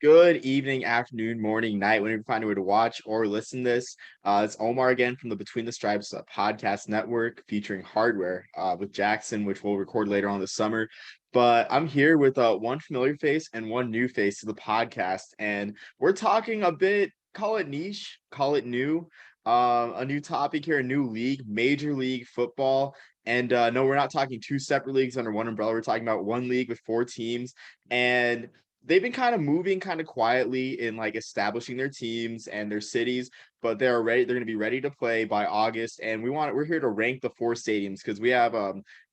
Good evening, afternoon, morning, night, whenever you find a way to watch or listen to this. It's Omar again from the Between the Stripes podcast network featuring hardware with Jackson, which we'll record later on this summer. But I'm here with one familiar face and one new face to the podcast. And we're talking a bit, call it niche, call it new, a new topic here, a new league, Major League Football. And no, we're not talking two separate leagues under one umbrella. We're talking about one league with four teams. And they've been kind of moving kind of quietly in like establishing their teams and their cities, but they're going to be ready to play by August. And we're here to rank the four stadiums because we have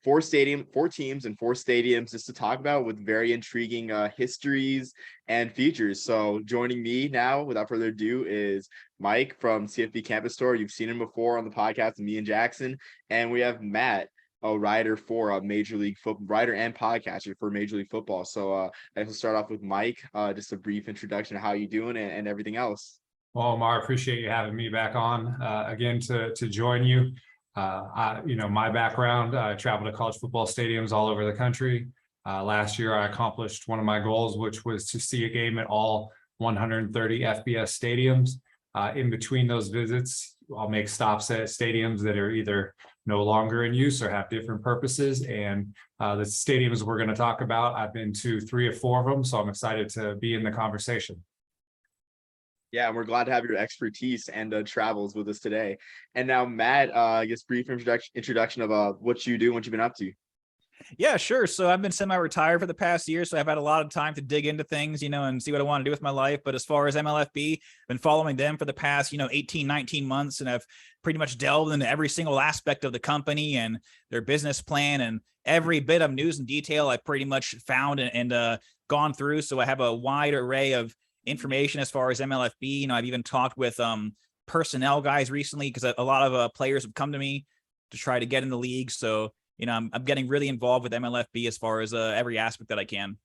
four teams and four stadiums just to talk about with very intriguing histories and features. So joining me now without further ado is Mike from CFB Campus Store. You've seen him before on the podcast with me and Jackson. And we have Matt, a writer for Major League Football, writer and podcaster for Major League Football. So I will start off with Mike, just a brief introduction of how you doing and everything else. Well, Omar, I appreciate you having me back on again to join you. My background, I traveled to college football stadiums all over the country. Last year, I accomplished one of my goals, which was to see a game at all 130 FBS stadiums. In between those visits, I'll make stops at stadiums that are either no longer in use or have different purposes. And the stadiums we're going to talk about, I've been to 3 or 4 of them, so I'm excited to be in the conversation. Yeah, and we're glad to have your expertise and travels with us today. And now, Matt, I guess brief introduction of what you do and what you've been up to. Yeah, sure. So I've been semi-retired for the past year, so I've had a lot of time to dig into things, and see what I want to do with my life. But as far as MLFB, I've been following them for the past, 18, 19 months, and I've pretty much delved into every single aspect of the company and their business plan, and every bit of news and detail I pretty much found and gone through. So I have a wide array of information as far as MLFB. I've even talked with personnel guys recently because a lot of players have come to me to try to get in the league. So I'm getting really involved with MLFB as far as every aspect that I can.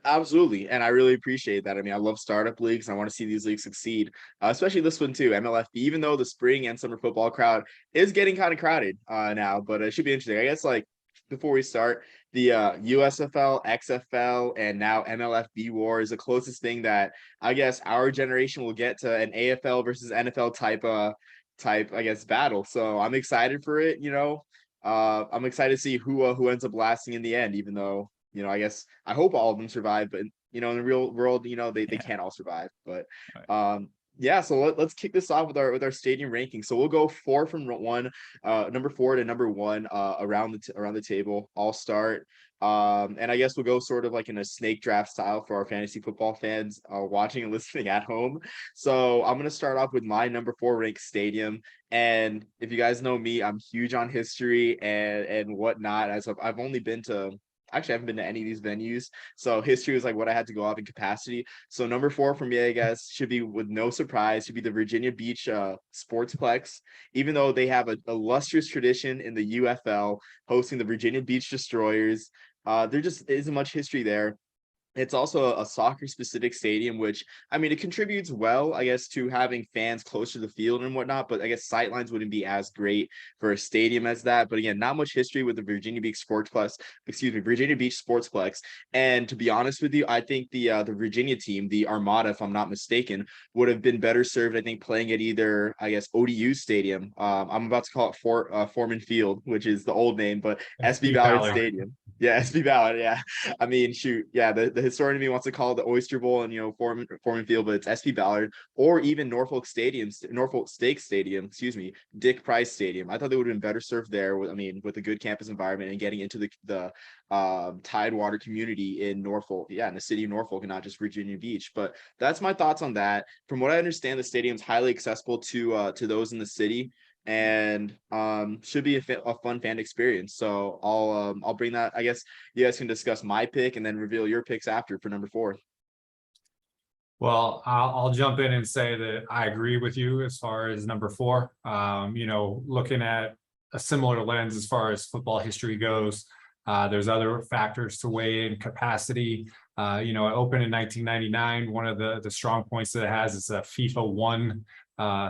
Absolutely. And I really appreciate that. I mean, I love startup leagues. I want to see these leagues succeed, especially this one too, MLFB, even though the spring and summer football crowd is getting kind of crowded now, but it should be interesting. I guess like before we start, the USFL, XFL, and now MLFB war is the closest thing that I guess our generation will get to an AFL versus NFL type, I guess, battle. So I'm excited for it, I'm excited to see who ends up lasting in the end, even though, I guess I hope all of them survive, but in the real world, they can't all survive. But yeah, so let's kick this off with our stadium ranking. So we'll go number 4 to number 1 around the table. I'll start. And I guess we'll go sort of like in a snake draft style for our fantasy football fans watching and listening at home. So I'm going to start off with my number 4 ranked stadium. And if you guys know me, I'm huge on history and whatnot. As I've only been to, actually, I haven't been to any of these venues. So history was like what I had to go off in capacity. So number 4 for me, I guess, should be with no surprise, should be the Virginia Beach Sportsplex. Even though they have a illustrious tradition in the UFL hosting the Virginia Beach Destroyers, there just isn't much history there. It's also a soccer specific stadium, which, I mean, it contributes well, I guess, to having fans closer to the field and whatnot, but I guess sightlines wouldn't be as great for a stadium as that. But again, not much history with the Virginia Beach Sportsplex. And to be honest with you, I think the Virginia team, the Armada, if I'm not mistaken, would have been better served, I think, playing at either, I guess, ODU Stadium. I'm about to call it Foreman Field, which is the old name, but SB Ballard Stadium. Yeah, SB Ballard. Yeah. I mean, shoot. Yeah. The historian of me wants to call it the Oyster Bowl and, Foreman Field, but it's SB Ballard, or even Norfolk State Stadium, Dick Price Stadium. I thought they would have been better served there with a good campus environment and getting into the Tidewater community in Norfolk. Yeah. In the city of Norfolk and not just Virginia Beach. But that's my thoughts on that. From what I understand, the stadium's highly accessible to those in the city, and should be a fun fan experience. So I'll bring that. I guess you guys can discuss my pick and then reveal your picks after for number 4. Well, I'll jump in and say that I agree with you as far as number 4. Looking at a similar lens as far as football history goes, there's other factors to weigh in. Capacity. It opened in 1999. One of the strong points that it has is a FIFA 1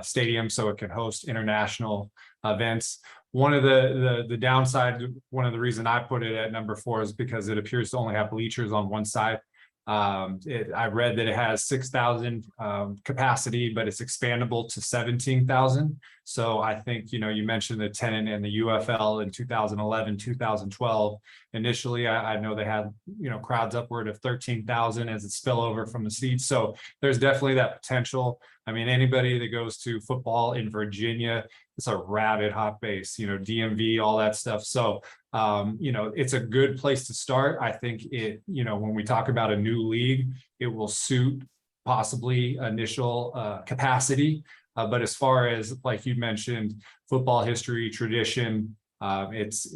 stadium, so it can host international events. One of the downside, one of the reason I put it at number 4 is because it appears to only have bleachers on one side. I read that it has 6,000 capacity, but it's expandable to 17,000. So I think, you mentioned the tenant and the UFL in 2011, 2012. Initially, I know they had, crowds upward of 13,000 as it spill over from the seats. So there's definitely that potential. I mean, anybody that goes to football in Virginia, it's a rabid hot base, DMV, all that stuff. So, it's a good place to start. I think when we talk about a new league, it will suit possibly initial capacity. But as far as, like you mentioned, football history, tradition, it's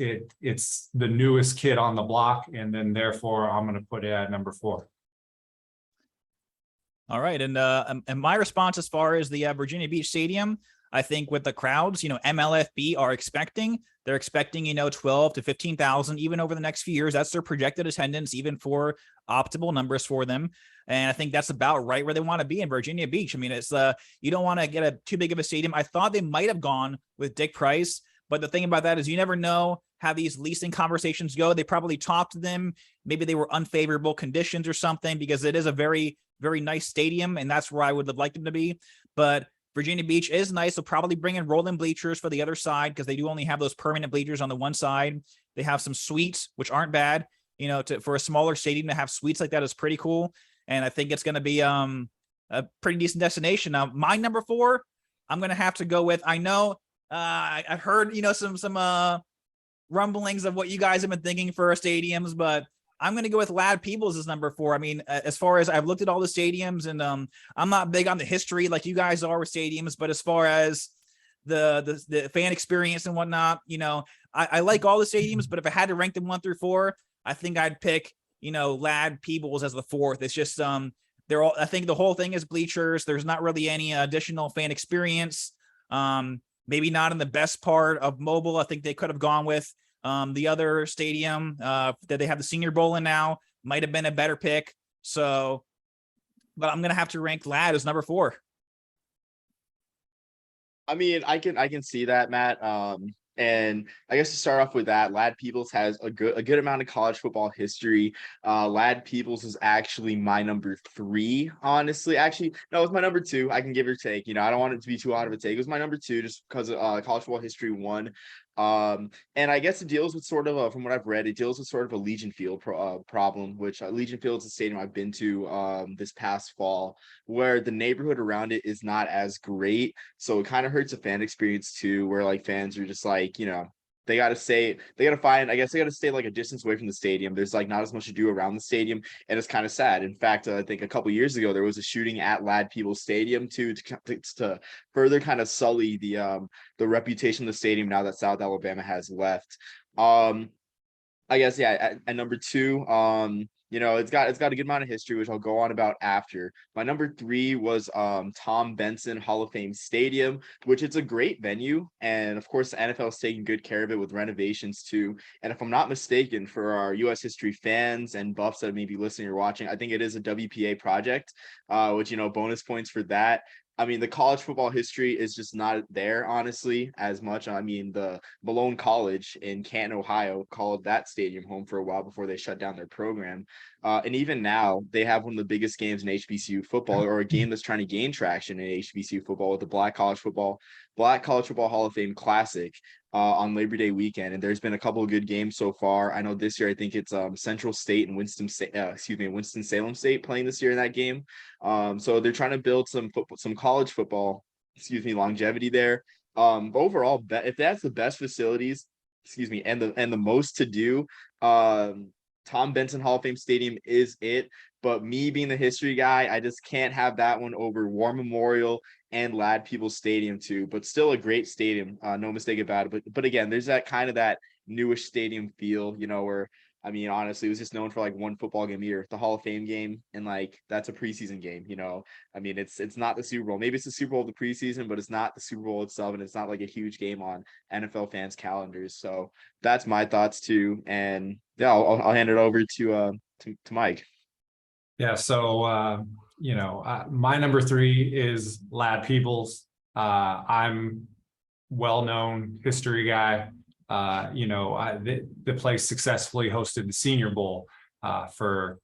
the newest kid on the block. And then therefore, I'm going to put it at number 4. All right. And my response as far as the Virginia Beach Stadium, I think with the crowds, MLFB they're expecting, 12 to 15,000 even over the next few years. That's their projected attendance, even for optimal numbers for them. And I think that's about right where they want to be in Virginia Beach. I mean, it's you don't want to get too big of a stadium. I thought they might have gone with Dick Price, but the thing about that is you never know how these leasing conversations go. They probably talked to them. Maybe they were unfavorable conditions or something, because it is a very, very nice stadium, and that's where I would have liked them to be. But Virginia Beach is nice. They'll probably bring in rolling bleachers for the other side, because they do only have those permanent bleachers on the one side. They have some suites, which aren't bad. For a smaller stadium to have suites like that is pretty cool. And I think it's going to be a pretty decent destination. Now, my number 4, I'm going to have to go with, I know I've heard, some rumblings of what you guys have been thinking for stadiums, but I'm going to go with Lad Peebles as number 4. I mean, as far as I've looked at all the stadiums, and I'm not big on the history like you guys are with stadiums, but as far as the fan experience and whatnot, I like all the stadiums, but if I had to rank them 1 through 4, I think I'd pick, Lad Peebles as the 4th. It's just, I think the whole thing is bleachers. There's not really any additional fan experience. Maybe not in the best part of mobile. I think they could have gone with the other stadium that they have the Senior Bowl in now. Might have been a better pick. So, but I'm going to have to rank Lad as number 4. I mean, I can see that, Matt. And I guess to start off with that, Lad Peebles has a good amount of college football history. Lad Peebles is actually my number 3, honestly. Actually, no, it's my number 2. I can give or take. I don't want it to be too out of a take. It was my number 2 just because college football history 1. And I guess it deals with sort of from what I've read, it deals with sort of a Legion Field problem, which Legion Field is a stadium I've been to this past fall, where the neighborhood around it is not as great. So it kind of hurts the fan experience too, where like fans are just like, they got to stay like a distance away from the stadium. There's like not as much to do around the stadium, and it's kind of sad. In fact, I think a couple years ago there was a shooting at Lad Peebles Stadium to further kind of sully the reputation of the stadium now that South Alabama has left. I guess at number 2, it's got a good amount of history, which I'll go on about after. My number 3 was Tom Benson Hall of Fame Stadium, which it's a great venue, and of course the NFL is taking good care of it with renovations too. And if I'm not mistaken, for our U.S. history fans and buffs that may be listening or watching, I think it is a WPA project, which bonus points for that. I mean, the college football history is just not there, honestly, as much. I mean, the Malone College in Canton, Ohio, called that stadium home for a while before they shut down their program. And even now, they have one of the biggest games in HBCU football, or a game that's trying to gain traction in HBCU football, with the Black College Football Hall of Fame Classic on Labor Day weekend. And there's been a couple of good games so far. I know this year, I think it's Central State and Winston-Salem State playing this year in that game. So they're trying to build some college football, longevity there. But overall, if that's the best facilities, and the most to do, Tom Benson Hall of Fame Stadium is it. But me being the history guy, I just can't have that one over War Memorial and Lad Peebles Stadium too. But still a great stadium, no mistake about it. But again, there's that kind of that newish stadium feel, where, I mean, honestly, it was just known for like one football game a year, the Hall of Fame game, and like that's a preseason game. I mean, it's not the Super Bowl. Maybe it's the Super Bowl of the preseason, but it's not the Super Bowl itself, and it's not like a huge game on NFL fans' calendars. So that's my thoughts too. And yeah, I'll hand it over to Mike. Yeah. So my number 3 is Lad Peebles. I'm well-known history guy. The place successfully hosted the Senior Bowl for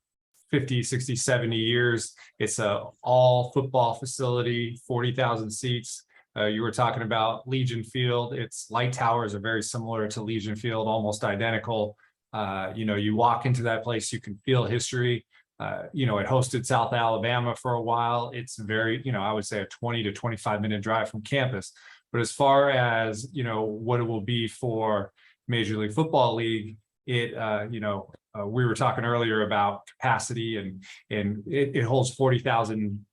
50, 60, 70 years. It's a all football facility, 40,000 seats. You were talking about Legion Field. Its light towers are very similar to Legion Field, almost identical. You walk into that place, you can feel history. It hosted South Alabama for a while. It's very, I would say a 20 to 25-minute drive from campus. But as far as, what it will be for Major League Football League, we were talking earlier about capacity, and it holds 40,000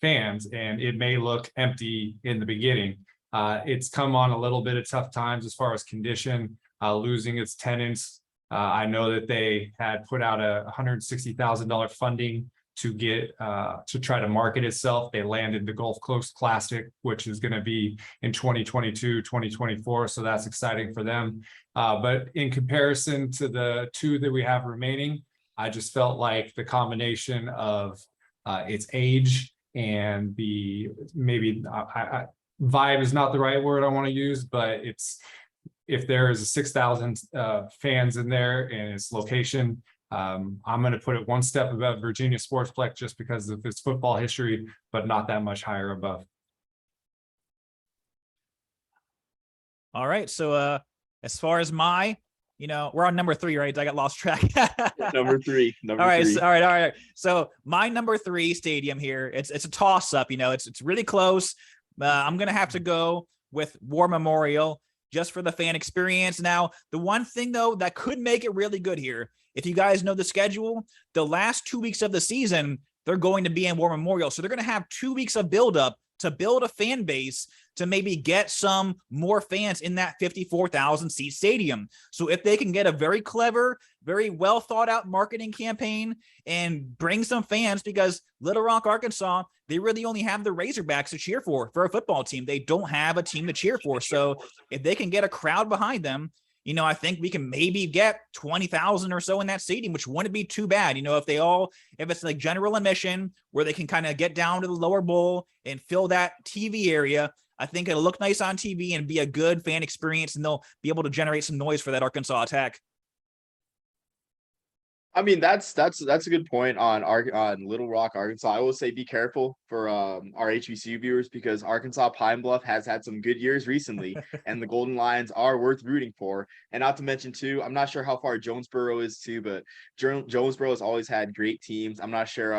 fans, and it may look empty in the beginning. It's come on a little bit of tough times as far as condition, losing its tenants. I know that they had put out a $160,000 funding to try to market itself. They landed the Gulf Coast Classic, which is going to be in 2022, 2024. So that's exciting for them. But in comparison to the two that we have remaining, I just felt like the combination of its age and the vibe is not the right word I want to use, but if there is 6,000 fans in there and its location, I'm going to put it one step above Virginia Sportsplex just because of its football history, but not that much higher above. All right. So as far as we're on number 3, right? I got lost track. Number three. All right. So my number 3 stadium here, it's a toss up, it's really close. I'm going to have to go with War Memorial just for the fan experience. Now, the one thing though, that could make it really good here, if you guys know the schedule, the last 2 weeks of the season, they're going to be in War Memorial. So they're going to have 2 weeks of buildup to build a fan base to maybe get some more fans in that 54,000 seat stadium. So if they can get a very clever, very well thought out marketing campaign and bring some fans, because Little Rock, Arkansas, they really only have the Razorbacks to cheer for a football team. They don't have a team to cheer for. So if they can get a crowd behind them, I think we can maybe get 20,000 or so in that stadium, which wouldn't be too bad. If it's like general admission where they can kind of get down to the lower bowl and fill that TV area, I think it'll look nice on TV and be a good fan experience, and they'll be able to generate some noise for that Arkansas attack. I mean, that's a good point on Little Rock, Arkansas. I will say be careful for our HBCU viewers, because Arkansas Pine Bluff has had some good years recently, and the Golden Lions are worth rooting for. And not to mention too, I'm not sure how far Jonesboro is too, but Jonesboro has always had great teams. I'm not sure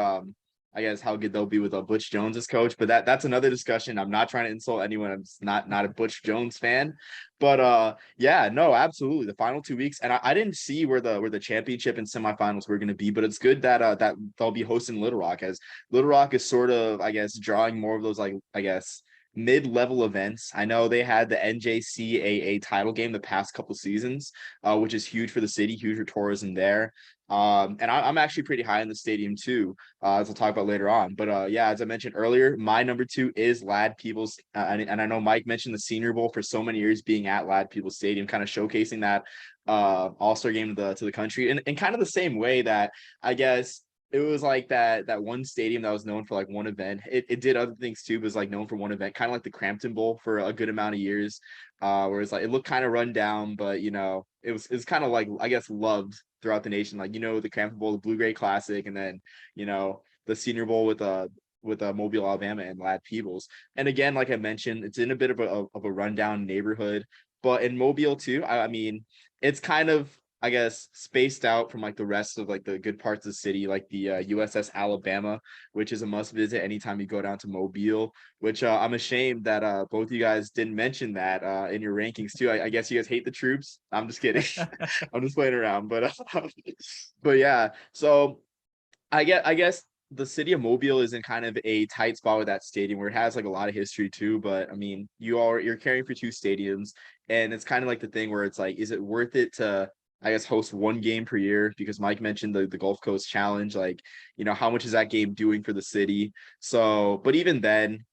I guess how good they'll be with Butch Jones as coach, but that's another discussion. I'm not trying to insult anyone. I'm just not a Butch Jones fan, but yeah, no, absolutely. The final 2 weeks, and I didn't see where the championship and semifinals were going to be, but it's good that that they'll be hosting Little Rock, as Little Rock is sort of, I guess, drawing more of those, like, I guess, mid-level events. I know they had the NJCAA title game the past couple seasons, which is huge for the city, huge for tourism there. And I'm actually pretty high in the stadium too, as I'll talk about later on. But yeah, as I mentioned earlier, my number 2 is Ladd-Peebles. And I know Mike mentioned the Senior Bowl for so many years being at Ladd-Peebles Stadium, kind of showcasing that all-star game to the country. And kind of the same way that, I guess, it was like that one stadium that was known for like one event. It did other things too, but was like known for one event, kind of like the Crampton Bowl for a good amount of years. Where it's like it looked kind of run down, but it was kind of like, I guess, loved throughout the nation. Like, the Crampton Bowl, the Blue-Gray Classic, and then the Senior Bowl with Mobile, Alabama, and Ladd-Peebles. And again, like I mentioned, it's in a bit of a rundown neighborhood, but in Mobile too. I mean, it's kind of, I guess, spaced out from like the rest of like the good parts of the city, like the USS Alabama, which is a must visit anytime you go down to Mobile, which I'm ashamed that both of you guys didn't mention that in your rankings too. I guess you guys hate the troops. I'm just kidding. I'm just playing around, but yeah. So I guess the city of Mobile is in kind of a tight spot with that stadium, where it has like a lot of history too. But I mean, you're caring for 2 stadiums, and it's kind of like the thing where it's like, is it worth it to, I guess, host one game per year? Because Mike mentioned the Gulf Coast Challenge, like, how much is that game doing for the city? So, but even then,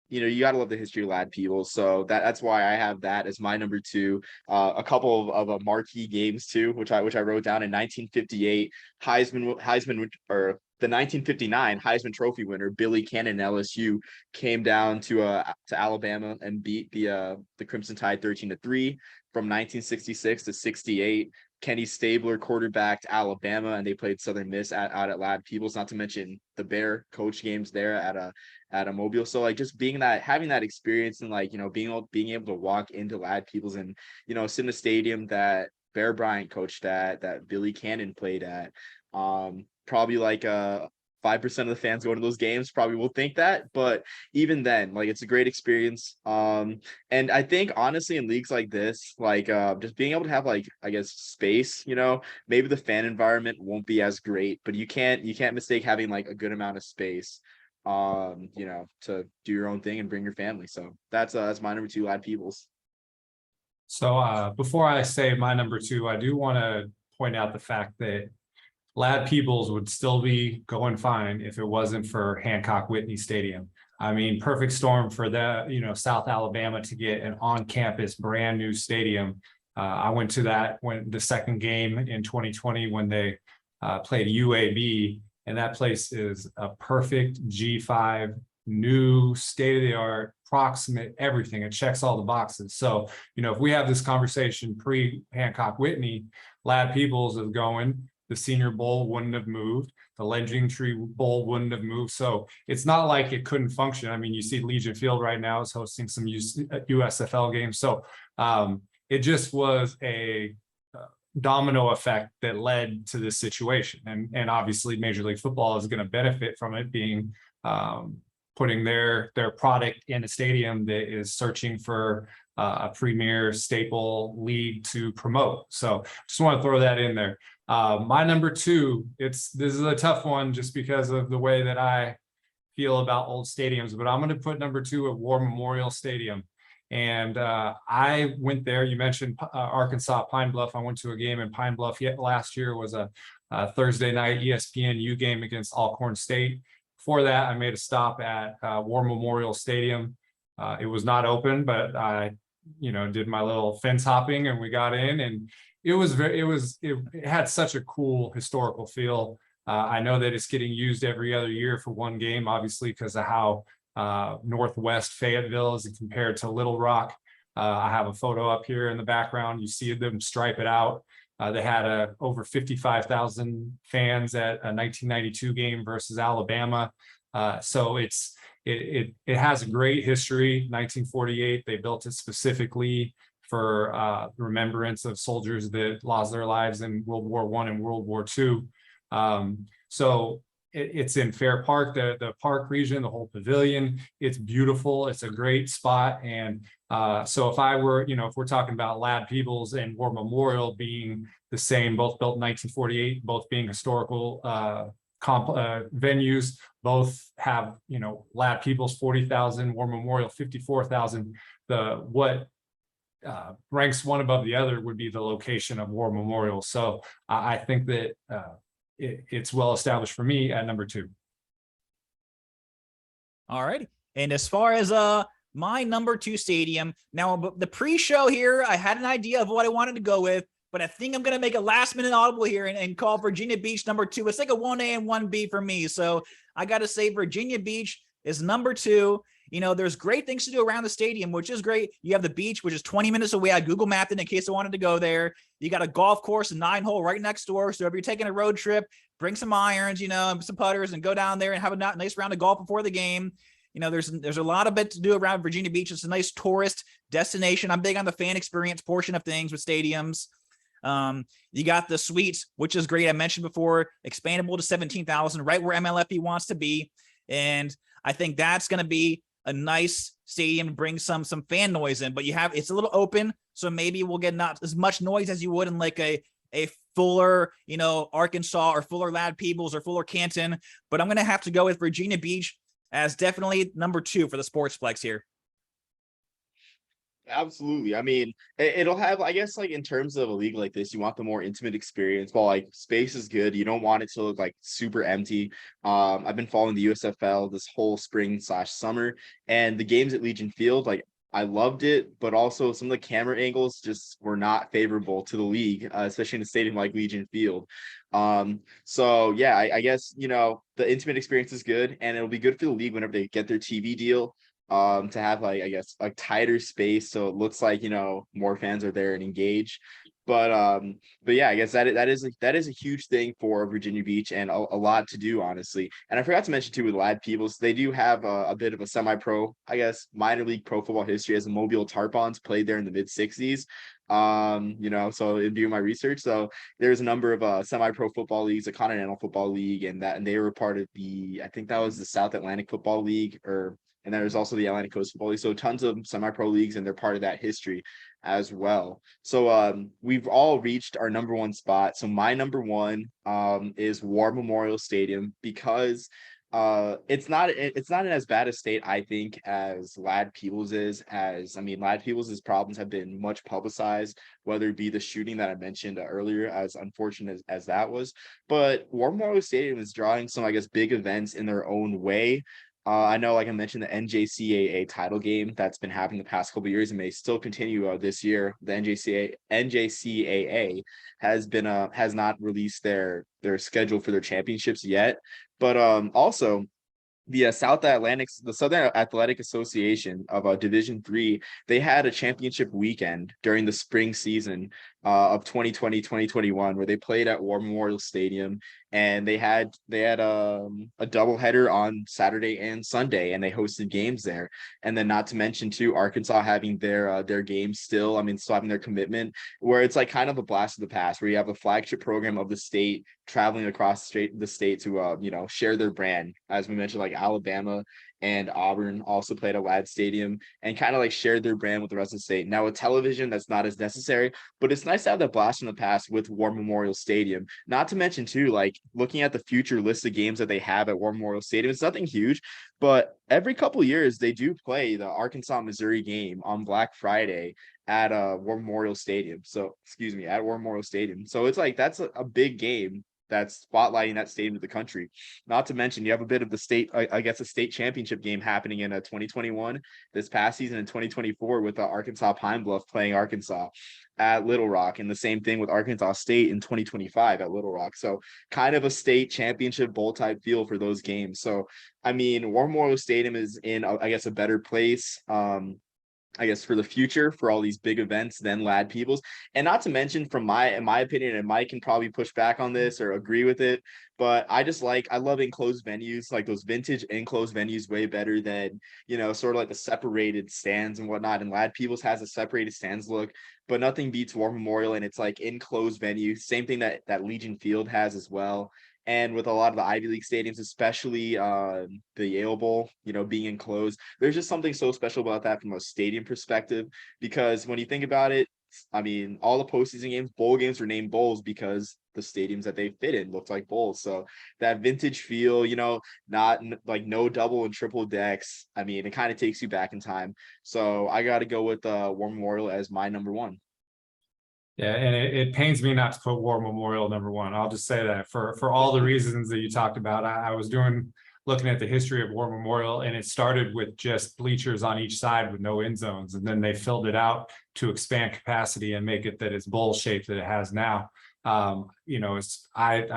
you got to love the history of Ladd-Peebles. So that's why I have that as my number 2. A couple of marquee games too, which I wrote down. In 1958, Heisman, or the 1959 Heisman Trophy winner Billy Cannon LSU came down to Alabama and beat the Crimson Tide 13-3. From 1966 to 68, Kenny Stabler quarterbacked Alabama, and they played Southern Miss out at Lad Peoples. Not to mention the Bear coach games there at a Mobile. So like just having that experience and like being able to walk into Lad Peoples and sit in a stadium that Bear Bryant coached at, that Billy Cannon played at. Probably like 5% of the fans going to those games probably will think that, but even then, like, it's a great experience. And I think honestly in leagues like this, like just being able to have like, I guess, space, maybe the fan environment won't be as great, but you can't mistake having like a good amount of space to do your own thing and bring your family. So that's my number 2, Lad Peoples. So before I say my number 2, I do want to point out the fact that Lad Peoples would still be going fine if it wasn't for Hancock Whitney Stadium. I mean, perfect storm for South Alabama to get an on-campus brand new stadium. I went to that when the second game in 2020 when they played UAB, and that place is a perfect G5, new, state-of-the-art, proximate, everything. It checks all the boxes. So, if we have this conversation pre-Hancock Whitney, Lad Peoples is going. The Senior Bowl wouldn't have moved. The Legend Tree Bowl wouldn't have moved. So it's not like it couldn't function. I mean, you see Legion Field right now is hosting some USFL games. So it just was a domino effect that led to this situation. And obviously Major League Football is going to benefit from it being putting their product in a stadium that is searching for a premier staple league to promote. So just want to throw that in there. My number 2, this is a tough one just because of the way that I feel about old stadiums, but I'm going to put number 2 at War Memorial Stadium. And I went there. You mentioned Arkansas, Pine Bluff. I went to a game in Pine Bluff last year. It was a Thursday night ESPNU game against Alcorn State. Before that, I made a stop at War Memorial Stadium. It was not open, but I did my little fence hopping and we got in, and it had such a cool historical feel. I know that it's getting used every other year for one game, obviously, because of how Northwest Fayetteville is compared to Little Rock. I have a photo up here in the background. You see them stripe it out. They had over 55,000 fans at a 1992 game versus Alabama. So it has a great history. 1948, they built it specifically for remembrance of soldiers that lost their lives in World War I and World War II. So it's in Fair Park, the park region, the whole pavilion. It's beautiful. It's a great spot. And so if we're talking about Lad Peoples and War Memorial being the same, both built in 1948, both being historical venues, both have, Lad Peoples 40,000, War Memorial 54,000. What ranks one above the other would be the location of War Memorial. So I think that it's well established for me at number 2. All right. And as far as my number 2 stadium, now the pre-show here, I had an idea of what I wanted to go with, but I think I'm going to make a last minute audible here and call Virginia Beach number 2. It's like a 1A and 1B for me. So I got to say Virginia Beach is number 2. There's great things to do around the stadium, which is great. You have the beach, which is 20 minutes away. I Google mapped it in case I wanted to go there. You got a golf course, a 9-hole right next door. So if you're taking a road trip, bring some irons, and some putters and go down there and have a nice round of golf before the game. There's a lot of bit to do around Virginia Beach. It's a nice tourist destination. I'm big on the fan experience portion of things with stadiums. You got the suites, which is great. I mentioned before, expandable to 17,000, right where MLFB wants to be. And I think that's going to be a nice stadium to bring some fan noise in, but it's a little open. So maybe we'll get not as much noise as you would in like a Fuller, Arkansas or Fuller Lad Peoples or Fuller Canton. But I'm going to have to go with Virginia Beach as definitely number 2 for the Sportsplex here. Absolutely. I mean, it'll have, I guess, like in terms of a league like this, you want the more intimate experience. While like space is good, you don't want it to look like super empty. I've been following the USFL this whole spring/summer, and the games at Legion Field, like I loved it, but also some of the camera angles just were not favorable to the league, especially in a stadium like Legion Field. So yeah, I guess the intimate experience is good, and it'll be good for the league whenever they get their TV deal. To have like, I guess, a tighter space so it looks like more fans are there and engage. But yeah, I guess that is a huge thing for Virginia Beach, and a lot to do, honestly. And I forgot to mention too with Lad Peebles, they do have a bit of a semi-pro, I guess, minor league pro football history, as the Mobile Tarpons played there in the mid-60s. So in doing my research, so there's a number of semi-pro football leagues, a Continental Football League, and they were part of I think that was the South Atlantic Football League, and there's also the Atlantic Coast Football League. So tons of semi-pro leagues, and they're part of that history as well. So we've all reached our number one spot. So my number one is War Memorial Stadium, because it's not in as bad a state, I think, as Lad Peebles is. Lad Peebles' problems have been much publicized, whether it be the shooting that I mentioned earlier, as unfortunate as that was. But War Memorial Stadium is drawing some, I guess, big events in their own way. I know, like I mentioned, the NJCAA title game that's been happening the past couple of years and may still continue this year. The NJCAA has not released their schedule for their championships yet, but also the Southern Athletic Association of Division III, they had a championship weekend during the spring season of 2020-2021, where they played at War Memorial Stadium, and they had a doubleheader on Saturday and Sunday, and they hosted games there. And then, not to mention too, Arkansas having their games still having their commitment, where it's like kind of a blast of the past, where you have a flagship program of the state traveling across the state to share their brand. As we mentioned, like Alabama and Auburn also played at Lad Stadium and kind of like shared their brand with the rest of the state. Now with television, that's not as necessary, but it's nice to have that blast from the past with War Memorial Stadium. Not to mention too, like looking at the future list of games that they have at War Memorial Stadium, it's nothing huge, but every couple of years they do play the Arkansas-Missouri game on Black Friday at War Memorial Stadium. So at War Memorial Stadium. So it's like that's a big game that's spotlighting that stadium to the country. Not to mention, you have a bit of the state, I guess, a state championship game happening in 2021 this past season, in 2024, with Arkansas Pine Bluff playing Arkansas at Little Rock, and the same thing with Arkansas State in 2025 at Little Rock. So kind of a state championship bowl type feel for those games. So War Memorial Stadium is in, I guess, a better place, I guess, for the future for all these big events than Lad Peebles. And not to mention, in my opinion, and Mike can probably push back on this or agree with it, but I love enclosed venues, like those vintage enclosed venues, way better than, sort of like the separated stands and whatnot. And Lad Peebles has a separated stands look, but nothing beats War Memorial, and it's like enclosed venue. Same thing that Legion Field has as well. And with a lot of the Ivy League stadiums, especially the Yale Bowl, being enclosed, there's just something so special about that from a stadium perspective. Because when you think about it, all the postseason games, bowl games are named bowls because the stadiums that they fit in looked like bowls. So that vintage feel, not like no double and triple decks. It kind of takes you back in time. So I got to go with War Memorial as my number one. Yeah, and it pains me not to put War Memorial number one. I'll just say that for all the reasons that you talked about. I was looking at the history of War Memorial, and it started with just bleachers on each side with no end zones, and then they filled it out to expand capacity and make it that it's bowl shaped that it has now. I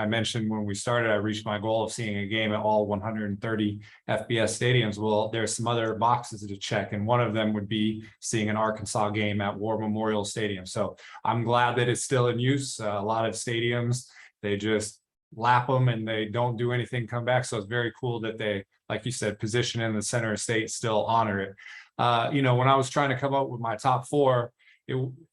mentioned when we started, I reached my goal of seeing a game at all 130 FBS stadiums. Well, there's some other boxes to check, and one of them would be seeing an Arkansas game at War Memorial Stadium. So I'm glad that it's still in use. A lot of stadiums, they just lap them and they don't do anything come back. So it's very cool that they, like you said, position in the center of state, still honor it. When I was trying to come up with my top four,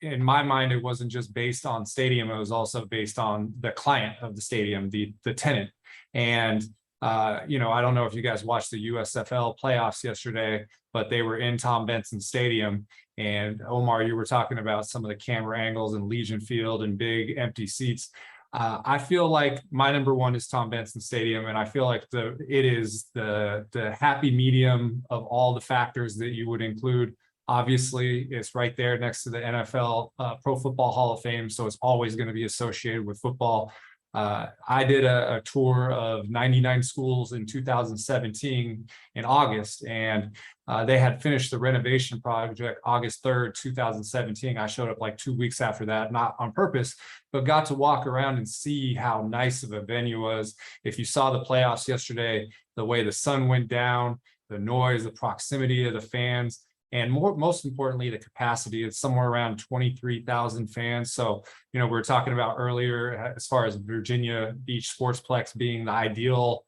in my mind, it wasn't just based on stadium. It was also based on the client of the stadium, the tenant. And, I don't know if you guys watched the USFL playoffs yesterday, but they were in Tom Benson Stadium. And Omar, you were talking about some of the camera angles and Legion Field and big empty seats. I feel like my number one is Tom Benson Stadium, and I feel like it is the happy medium of all the factors that you would include. Obviously, it's right there next to the NFL Pro Football Hall of Fame, so it's always going to be associated with football. I did a tour of 99 schools in 2017 in August, and they had finished the renovation project August 3rd, 2017. I showed up like 2 weeks after that, not on purpose, but got to walk around and see how nice of a venue was. If you saw the playoffs yesterday, the way the sun went down, the noise, the proximity of the fans, and most importantly, the capacity. It's somewhere around 23,000 fans. So, we were talking about earlier, as far as Virginia Beach Sportsplex being the ideal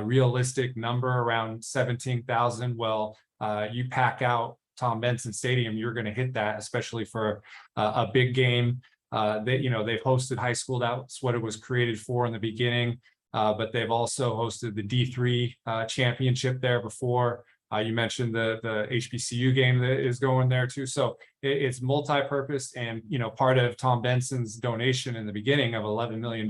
realistic number, around 17,000. Well, you pack out Tom Benson Stadium, you're going to hit that, especially for a big game. They've hosted high school. That's what it was created for in the beginning. But they've also hosted the D3 championship there before. You mentioned the HBCU game that is going there too. So it's multi-purpose, and part of Tom Benson's donation in the beginning of $11 million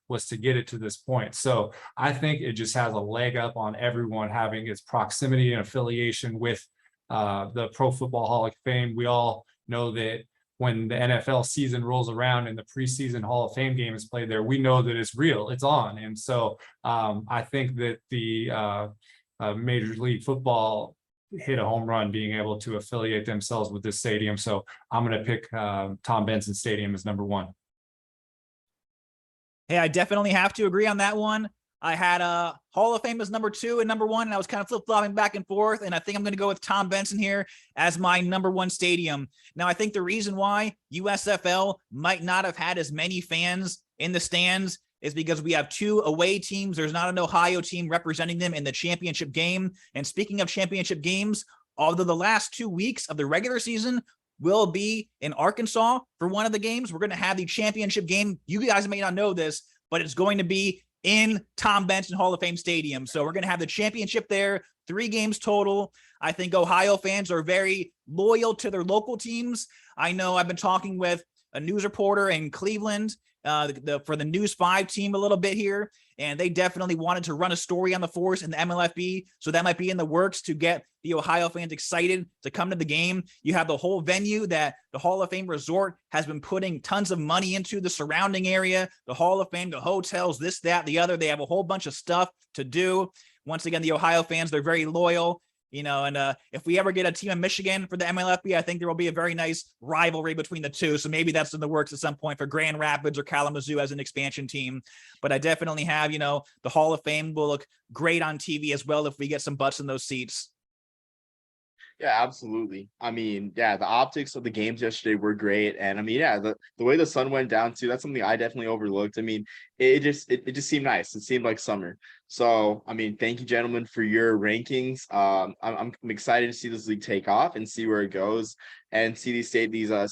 was to get it to this point. So I think it just has a leg up on everyone having its proximity and affiliation with the Pro Football Hall of Fame. We all know that when the NFL season rolls around and the preseason Hall of Fame game is played there, we know that it's real, it's on. And so I think that the Major League Football hit a home run being able to affiliate themselves with this stadium. So I'm going to pick Tom Benson Stadium as number one. Hey, I definitely have to agree on that one. I had Hall of Fame as number 2 and number 1, and I was kind of flip-flopping back and forth, and I think I'm going to go with Tom Benson here as my number 1 stadium. Now, I think the reason why USFL might not have had as many fans in the stands is because we have 2 away teams. There's not an Ohio team representing them in the championship game. And speaking of championship games, although the last 2 weeks of the regular season will be in Arkansas for one of the games, we're going to have the championship game. You guys may not know this, but it's going to be in Tom Benson Hall of Fame Stadium. So we're going to have the championship there, 3 games total. I think Ohio fans are very loyal to their local teams. I know I've been talking with a news reporter in Cleveland for the News 5 team a little bit here, and they definitely wanted to run a story on the Force in the MLFB, so that might be in the works to get the Ohio fans excited to come to the game. You have the whole venue that the Hall of Fame Resort has been putting tons of money into, the surrounding area, the Hall of Fame, the hotels, this, that, the other. They have a whole bunch of stuff to do. Once again, the Ohio fans, they're very loyal. And if we ever get a team in Michigan for the MLFB, I think there will be a very nice rivalry between the two. So maybe that's in the works at some point for Grand Rapids or Kalamazoo as an expansion team. But I definitely have, the Hall of Fame will look great on TV as well if we get some butts in those seats. Yeah, absolutely. I mean, yeah, the optics of the games yesterday were great. And I mean, yeah, the way the sun went down too, that's something I definitely overlooked. I mean, it just seemed nice. It seemed like summer. So, I mean, thank you, gentlemen, for your rankings. I'm excited to see this league take off and see where it goes and see these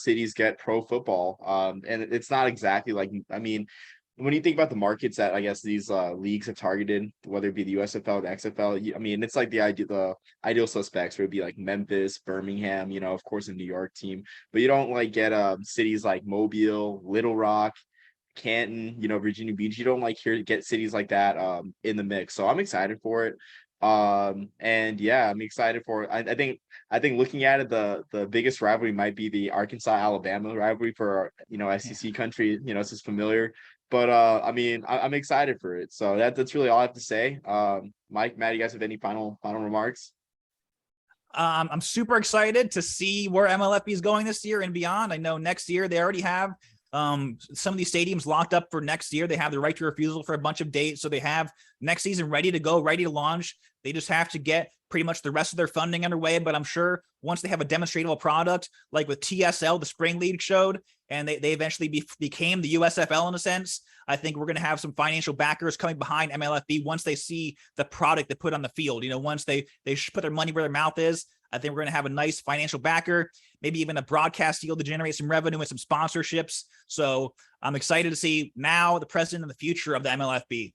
cities get pro football. And it's not exactly like, I mean, when you think about the markets that I guess these leagues have targeted, whether it be the USFL, the XFL, I mean, it's like the ideal suspects would be like Memphis, Birmingham, of course, a New York team, but you don't like get cities like Mobile, Little Rock, Canton, Virginia Beach. You don't get cities like that in the mix. So I'm excited for it. And yeah, I'm excited for it. I think looking at it, the biggest rivalry might be the Arkansas Alabama rivalry for SEC country. It's just familiar. But I mean, I'm excited for it. So that's really all I have to say. Mike, Matt, you guys have any final remarks? I'm super excited to see where MLFB is going this year and beyond. I know next year they already have some of these stadiums locked up for next year. They have the right to refusal for a bunch of dates. So they have next season ready to go, ready to launch. They just have to get pretty much the rest of their funding underway. But I'm sure once they have a demonstrable product, like with TSL, the Spring League showed, and they eventually became the USFL in a sense, I think we're going to have some financial backers coming behind MLFB once they see the product they put on the field. Once they put their money where their mouth is, I think we're going to have a nice financial backer, maybe even a broadcast deal to generate some revenue and some sponsorships. So I'm excited to see now the present and the future of the MLFB.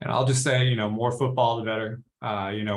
And I'll just say, more football, the better.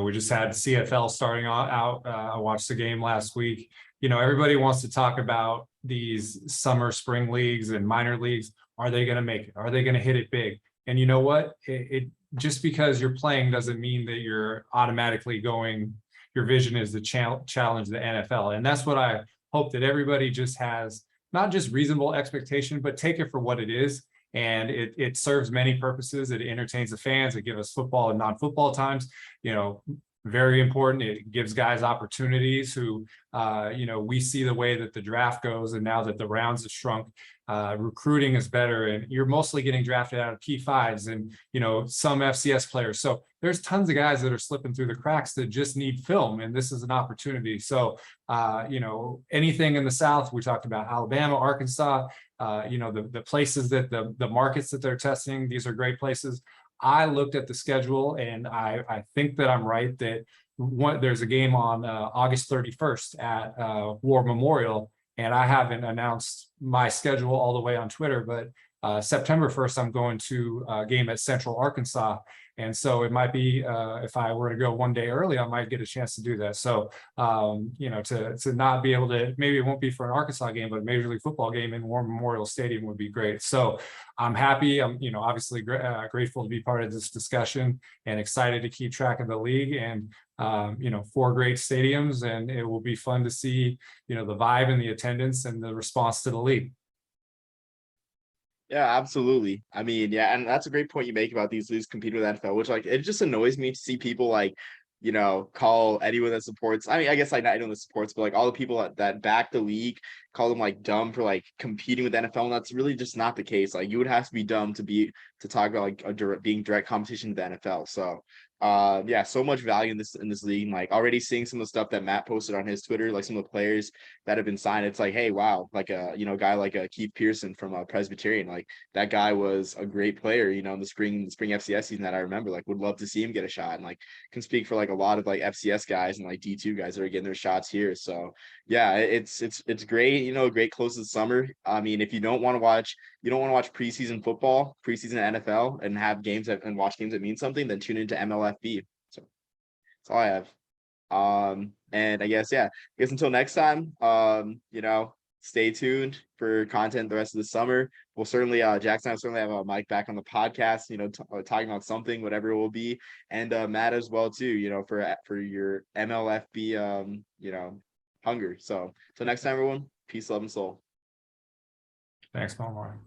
We just had CFL starting out. I watched the game last week. Everybody wants to talk about these summer, spring leagues and minor leagues. Are they going to make it? Are they going to hit it big? And you know what? It just because you're playing doesn't mean that you're automatically going. Your vision is to challenge the NFL. And that's what I hope that everybody just has, not just reasonable expectation, but take it for what it is. And it serves many purposes. It entertains the fans. It gives us football and non-football times. Very important. It gives guys opportunities who, we see the way that the draft goes, and now that the rounds have shrunk, recruiting is better, and you're mostly getting drafted out of P5s and, some FCS players. So there's tons of guys that are slipping through the cracks that just need film, and this is an opportunity. So, you know, anything in the South, we talked about Alabama, Arkansas, you know, the places that the markets that they're testing, these are great places. I looked at the schedule, and I think that I'm right that there's a game on August 31st at War Memorial, and I haven't announced my schedule all the way on Twitter, but September 1st, I'm going to a game at Central Arkansas. And so it might be, if I were to go one day early, I might get a chance to do that. So, you know, to not be able to, maybe it won't be for an Arkansas game, but a Major League Football game in War Memorial Stadium would be great. So I'm happy. I'm, you know, obviously grateful to be part of this discussion and excited to keep track of the league, and, you know, 4 great stadiums, and it will be fun to see, you know, the vibe and the attendance and the response to the league. Yeah, absolutely. I mean, yeah, and that's a great point you make about these leagues competing with NFL, which like it just annoys me to see people like, you know, call anyone that supports. I mean, I guess like not anyone that supports, but like all the people that back the league, call them like dumb for like competing with NFL, and that's really just not the case. Like you would have to be dumb to talk about like being direct competition to the NFL. So yeah, so much value in this league. Like already seeing some of the stuff that Matt posted on his Twitter, like some of the players that have been signed. It's like, hey, wow, like a, you know, guy like a Keith Pearson from Presbyterian, like that guy was a great player, you know, in the spring FCS season that I remember. Like would love to see him get a shot, and like can speak for like a lot of like FCS guys and like D2 guys that are getting their shots here. So yeah, it's great, you know, great close to the summer. I mean, if you don't want to watch preseason football, preseason NFL, and have games and watch games that mean something, then tune into MLFB. So that's all I have. And I guess, yeah, I guess until next time, you know, stay tuned for content the rest of the summer. We'll certainly, Jackson, I'll certainly have Mike back on the podcast, you know, talking about something, whatever it will be. And Matt as well, too, you know, for your MLFB, you know, hunger. So until next time, everyone, peace, love, and soul. Thanks, Palmer.